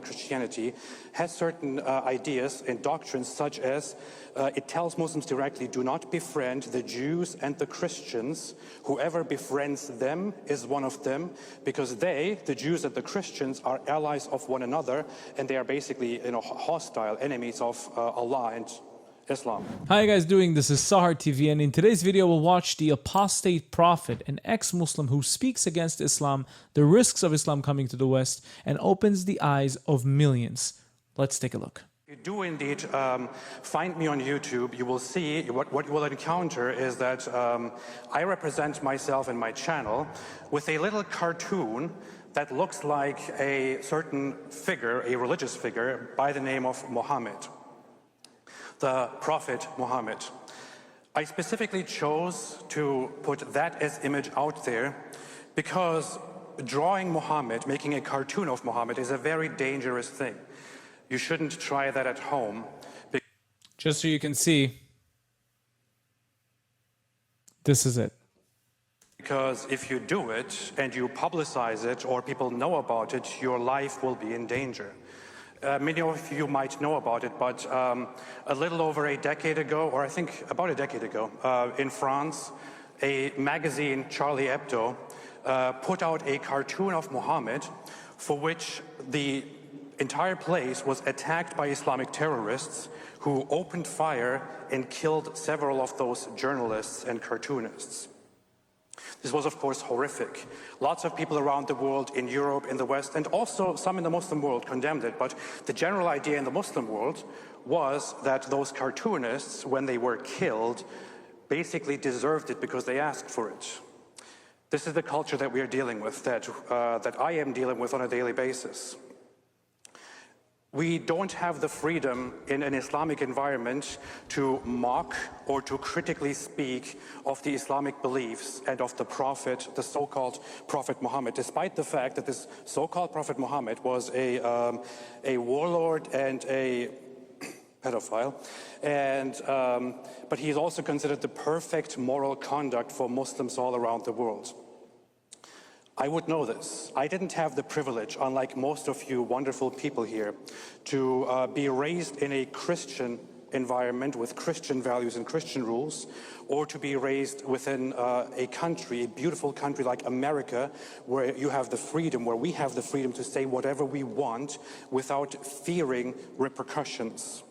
and Christianity, has certain ideas and doctrines such as it tells Muslims directly, do not befriend the Jews and the Christians. Whoever befriends them is one of them, because they, the Jews and the Christians, are allies of one another, and they are basically hostile enemies of Allah and Islam. How you guys doing? This is Sahar TV, and in today's video we'll watch the apostate prophet, an ex-Muslim who speaks against Islam, the risks of Islam coming to the West, and opens the eyes of millions. Let's take a look. If you do indeed find me on YouTube, you will see what you will encounter is that I represent myself and my channel with a little cartoon that looks like a certain figure, a religious figure by the name of Muhammad, the Prophet Muhammad. I specifically chose to put that as image out there because drawing Muhammad, making a cartoon of Muhammad, is a very dangerous thing. You shouldn't try that at home. Just so you can see, this is it. Because if you do it and you publicize it or people know about it, your life will be in danger. Many of you might know about it, but a little over a decade ago, or I think about a decade ago, in France, a magazine, Charlie Hebdo, put out a cartoon of Muhammad for which the entire place was attacked by Islamic terrorists who opened fire and killed several of those journalists and cartoonists. This was, of course, horrific. Lots of people around the world, in Europe, in the West, and also some in the Muslim world condemned it. But the general idea in the Muslim world was that those cartoonists, when they were killed, basically deserved it because they asked for it. This is the culture that we are dealing with, that I am dealing with on a daily basis. We don't have the freedom in an Islamic environment to mock or to critically speak of the Islamic beliefs and of the Prophet, the so-called Prophet Muhammad, despite the fact that this so-called Prophet Muhammad was a warlord and a pedophile, but he is also considered the perfect moral conduct for Muslims all around the world. I would know this. I didn't have the privilege, unlike most of you wonderful people here, to be raised in a Christian environment with Christian values and Christian rules, or to be raised within a country, a beautiful country like America, where you have the freedom, where we have the freedom to say whatever we want without fearing repercussions.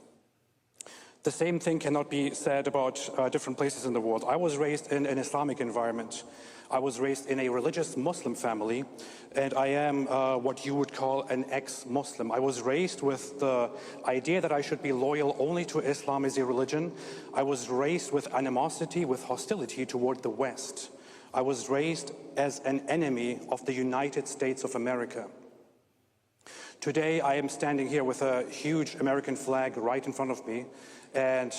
The same thing cannot be said about different places in the world. I was raised in an Islamic environment. I was raised in a religious Muslim family, and I am what you would call an ex-Muslim. I was raised with the idea that I should be loyal only to Islam as a religion. I was raised with animosity, with hostility toward the West. I was raised as an enemy of the United States of America. Today, I am standing here with a huge American flag right in front of me, and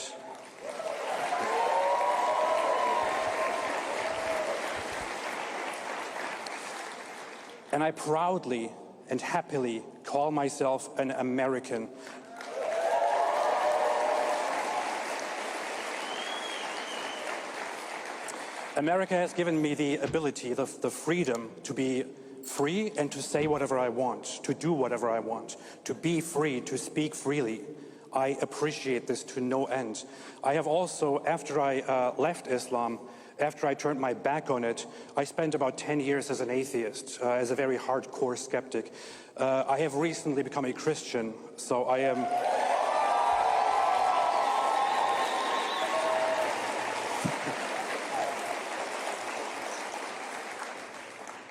I proudly and happily call myself an American. America has given me the ability, the freedom to be free and to say whatever I want, to do whatever I want, to be free, to speak freely. I appreciate this to no end. I have also, after I left Islam, after I turned my back on it, I spent about 10 years as an atheist, as a very hardcore skeptic. I have recently become a Christian, so I am...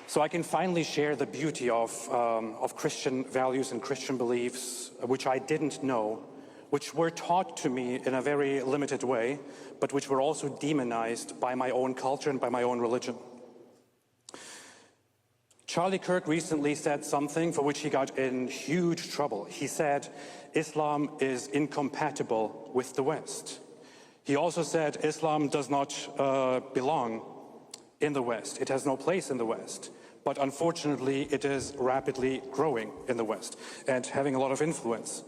So I can finally share the beauty of Christian values and Christian beliefs, which I didn't know, which were taught to me in a very limited way, but which were also demonized by my own culture and by my own religion. Charlie Kirk recently said something for which he got in huge trouble. He said, Islam is incompatible with the West. He also said Islam does not belong in the West. It has no place in the West. But unfortunately, it is rapidly growing in the West and having a lot of influence.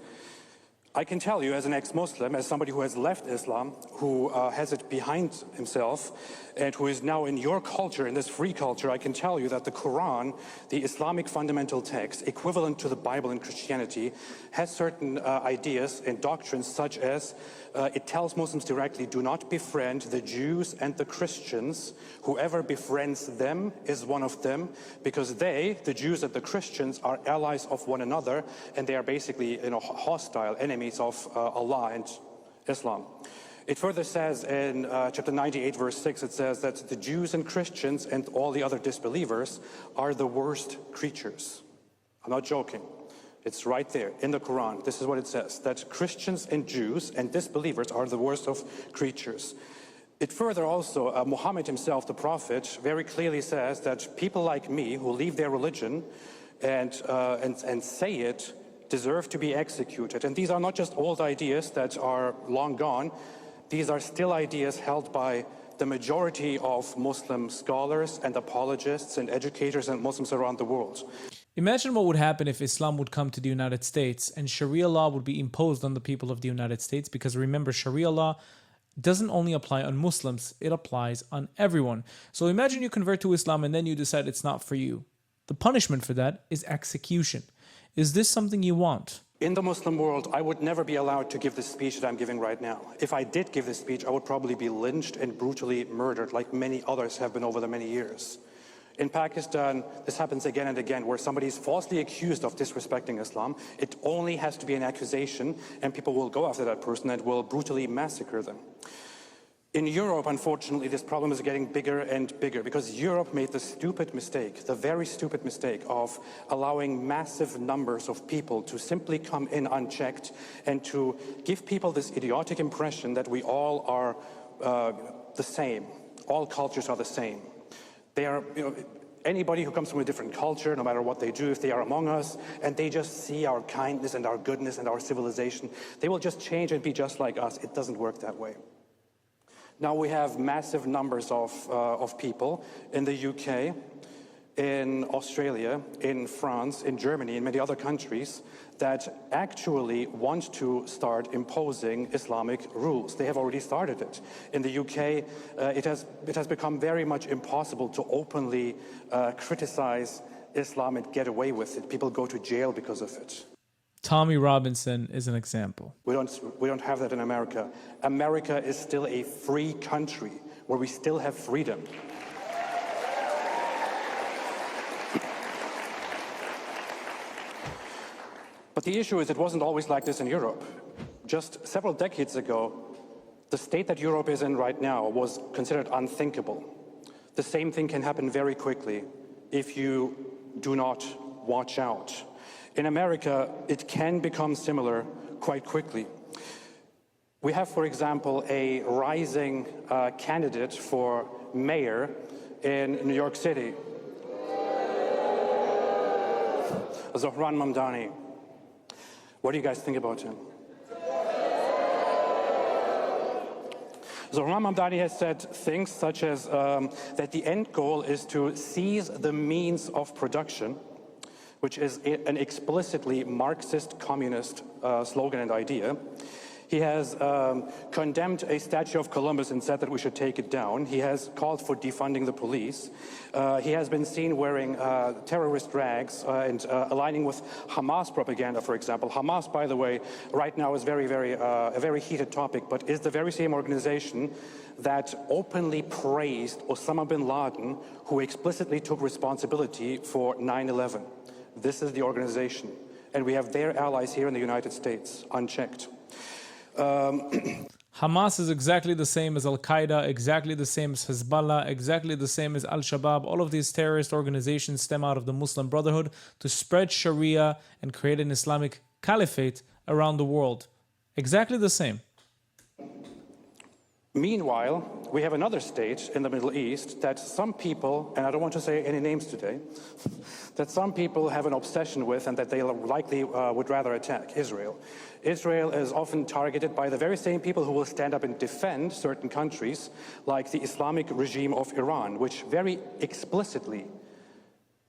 I can tell you as an ex-Muslim, as somebody who has left Islam, who has it behind himself, and who is now in your culture, in this free culture, I can tell you that the Quran, the Islamic fundamental text, equivalent to the Bible in Christianity, has certain ideas and doctrines such as it tells Muslims directly, do not befriend the Jews and the Christians. Whoever befriends them is one of them, because they, the Jews and the Christians, are allies of one another, and they are basically, hostile enemies of Allah and Islam. It further says in chapter 98, verse 6, it says that the Jews and Christians and all the other disbelievers are the worst creatures. I'm not joking. It's right there in the Quran. This is what it says, that Christians and Jews and disbelievers are the worst of creatures. It further also, Muhammad himself, the prophet, very clearly says that people like me who leave their religion and say it deserve to be executed. And these are not just old ideas that are long gone. These are still ideas held by the majority of Muslim scholars and apologists and educators and Muslims around the world. Imagine what would happen if Islam would come to the United States and Sharia law would be imposed on the people of the United States, because remember, Sharia law doesn't only apply on Muslims, it applies on everyone. So imagine you convert to Islam and then you decide it's not for you. The punishment for that is execution. Is this something you want? In the Muslim world, I would never be allowed to give the speech that I'm giving right now. If I did give this speech, I would probably be lynched and brutally murdered, like many others have been over the many years. In Pakistan, this happens again and again, where somebody is falsely accused of disrespecting Islam. It only has to be an accusation, and people will go after that person and will brutally massacre them. In Europe, unfortunately, this problem is getting bigger and bigger, because Europe made the stupid mistake, the very stupid mistake, of allowing massive numbers of people to simply come in unchecked and to give people this idiotic impression that we all are the same. All cultures are the same. They are, anybody who comes from a different culture, no matter what they do, if they are among us, and they just see our kindness and our goodness and our civilization, they will just change and be just like us. It doesn't work that way. Now we have massive numbers of people in the UK, in Australia, in France, in Germany, in many other countries that actually want to start imposing Islamic rules. They have already started it. In the UK, it has become very much impossible to openly criticize Islam and get away with it. People go to jail because of it. Tommy Robinson is an example. We don't have that in America. America is still a free country where we still have freedom. But the issue is, it wasn't always like this in Europe. Just several decades ago, the state that Europe is in right now was considered unthinkable. The same thing can happen very quickly if you do not watch out. In America, it can become similar quite quickly. We have, for example, a rising candidate for mayor in New York City, Zohran Mamdani. What do you guys think about him? Zohran Mamdani has said things such as that the end goal is to seize the means of production, which is an explicitly Marxist communist slogan and idea. He has condemned a statue of Columbus and said that we should take it down. He has called for defunding the police. He has been seen wearing terrorist rags and aligning with Hamas propaganda, for example. Hamas, by the way, right now is a very heated topic, but is the very same organization that openly praised Osama bin Laden, who explicitly took responsibility for 9/11. This is the organization, and we have their allies here in the United States, unchecked. Hamas is exactly the same as Al-Qaeda, exactly the same as Hezbollah, exactly the same as Al-Shabaab. All of these terrorist organizations stem out of the Muslim Brotherhood to spread Sharia and create an Islamic caliphate around the world. Exactly the same. Meanwhile, we have another state in the Middle East that some people, and I don't want to say any names today, that some people have an obsession with and that they likely would rather attack: Israel. Israel is often targeted by the very same people who will stand up and defend certain countries, like the Islamic regime of Iran, which very explicitly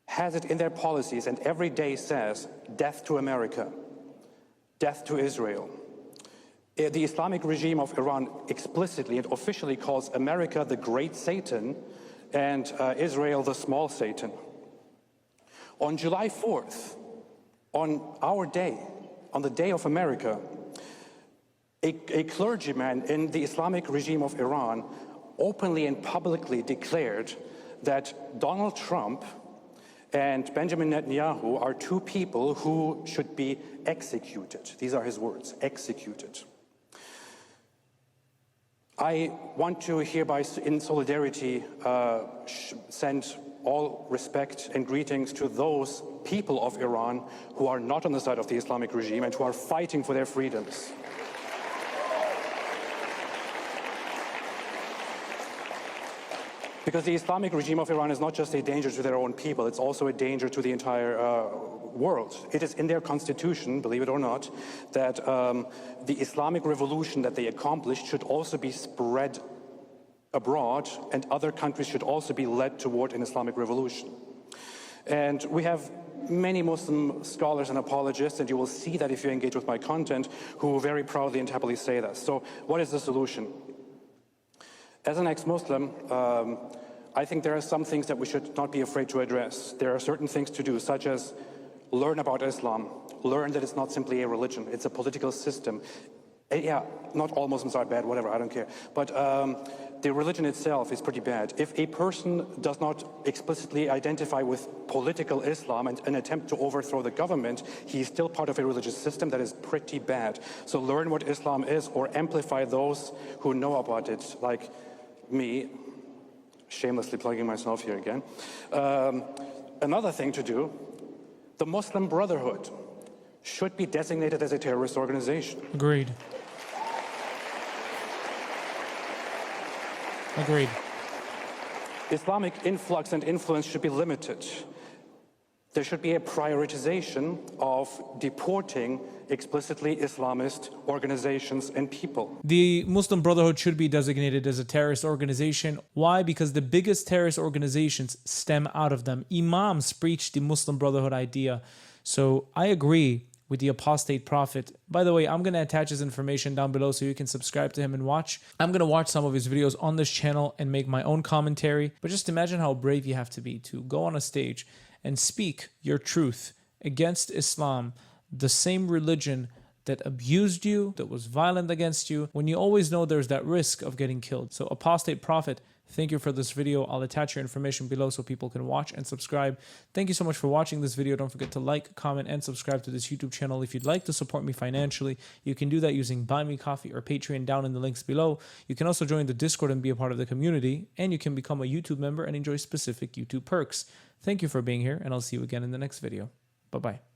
has it in their policies and every day says, death to America, death to Israel. The Islamic regime of Iran explicitly and officially calls America the great Satan and Israel the small Satan. On July 4th, on our day, on the day of America, a clergyman in the Islamic regime of Iran openly and publicly declared that Donald Trump and Benjamin Netanyahu are two people who should be executed. These are his words, executed. I want to hereby, in solidarity, send all respect and greetings to those people of Iran who are not on the side of the Islamic regime and who are fighting for their freedoms. Because the Islamic regime of Iran is not just a danger to their own people, it's also a danger to the entire world. It is in their constitution, believe it or not, that the Islamic revolution that they accomplished should also be spread abroad, and other countries should also be led toward an Islamic revolution. And we have many Muslim scholars and apologists, and you will see that if you engage with my content, who very proudly and happily say this. So what is the solution? As an ex-Muslim, I think there are some things that we should not be afraid to address. There are certain things to do, such as learn about Islam, learn that it's not simply a religion, it's a political system. Yeah, not all Muslims are bad, whatever, I don't care. But the religion itself is pretty bad. If a person does not explicitly identify with political Islam and an attempt to overthrow the government, he is still part of a religious system that is pretty bad. So learn what Islam is, or amplify those who know about it, like me, shamelessly plugging myself here again. Another thing to do, the Muslim Brotherhood should be designated as a terrorist organization. Agreed. Agreed. Islamic influx and influence should be limited. There should be a prioritization of deporting explicitly Islamist organizations and people. The Muslim Brotherhood should be designated as a terrorist organization. Why? Because the biggest terrorist organizations stem out of them. Imams preach the Muslim Brotherhood idea. So I agree with the apostate prophet. By the way, I'm going to attach his information down below so you can subscribe to him and watch. I'm going to watch some of his videos on this channel and make my own commentary. But just imagine how brave you have to be to go on a stage and speak your truth against Islam, the same religion that abused you, that was violent against you, when you always know there's that risk of getting killed. So apostate prophet, thank you for this video. I'll attach your information below so people can watch and subscribe. Thank you so much for watching this video. Don't forget to like, comment, and subscribe to this YouTube channel. If you'd like to support me financially, you can do that using Buy Me Coffee or Patreon down in the links below. You can also join the Discord and be a part of the community, and you can become a YouTube member and enjoy specific YouTube perks. Thank you for being here, and I'll see you again in the next video. Bye-bye.